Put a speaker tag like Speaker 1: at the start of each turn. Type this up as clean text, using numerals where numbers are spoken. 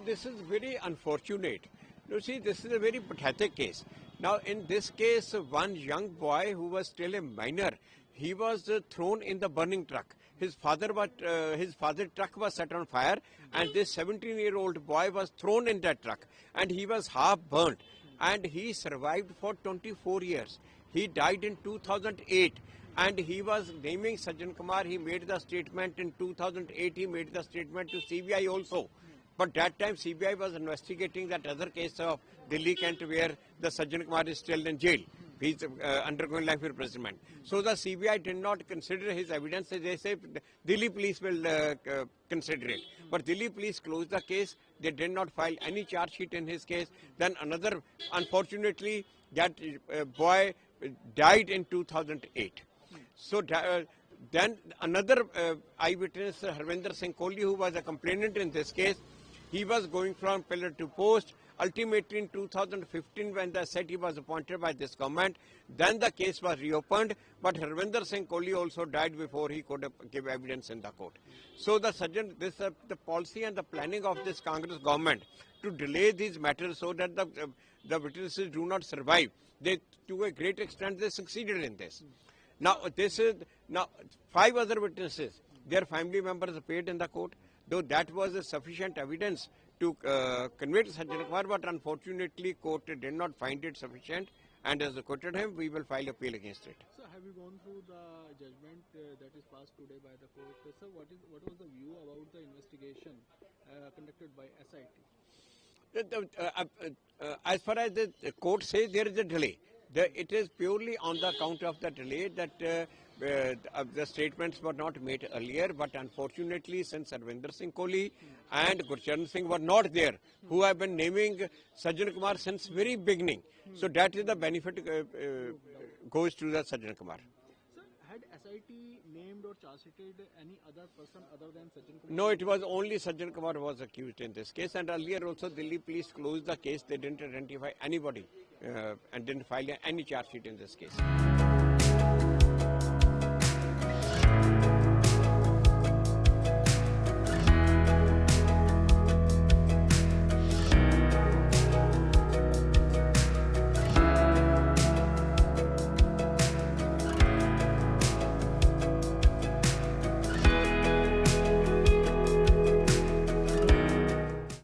Speaker 1: this is very unfortunate. You see, this is a very pathetic case. Now, in this case, one young boy who was still a minor, he was thrown in the burning truck. His father's truck was set on fire, and this 17-year-old boy was thrown in that truck, and he was half burnt, and he survived for 24 years. He died in 2008. And he was naming Sajjan Kumar. He made the statement in 2008. He made the statement to CBI also. But that time CBI was investigating that other case of Delhi Kent where the Sajjan Kumar is still in jail. He's undergoing life imprisonment. So the CBI did not consider his evidence. They say Delhi police will consider it. But Delhi police closed the case. They did not file any charge sheet in his case. Then another, unfortunately, that boy died in 2008. So then another eyewitness, Harvinder Singh Kohli, who was a complainant in this case, he was going from pillar to post. Ultimately in 2015, when the SIT was appointed by this government, then the case was reopened, but Harvinder Singh Kohli also died before he could give evidence in the court. So the policy and the planning of this Congress government to delay these matters so that the witnesses do not survive, to a great extent they succeeded in this. Now, 5 other witnesses, their family members appeared in the court, though that was a sufficient evidence to convict Sajjan Kumar, but unfortunately, court did not find it sufficient and has acquitted him. We will file appeal against it.
Speaker 2: So, have you gone through the judgment that is passed today by the court? So, what was the view about the investigation conducted by SIT?
Speaker 1: As far as the court says, there is a delay. It is purely on the account of the delay that the statements were not made earlier, but unfortunately, since Harvinder Singh Kohli and Gurcharan Singh were not there, who have been naming Sajjan Kumar since very beginning, so that is the benefit goes to the Sajjan Kumar.
Speaker 2: Sir, had SIT named or charge sheeted any other person other than Sajjan Kumar?
Speaker 1: No, it was only Sajjan Kumar was accused in this case, and earlier also Delhi police closed the case. They didn't identify anybody and didn't file any charge sheet in this case.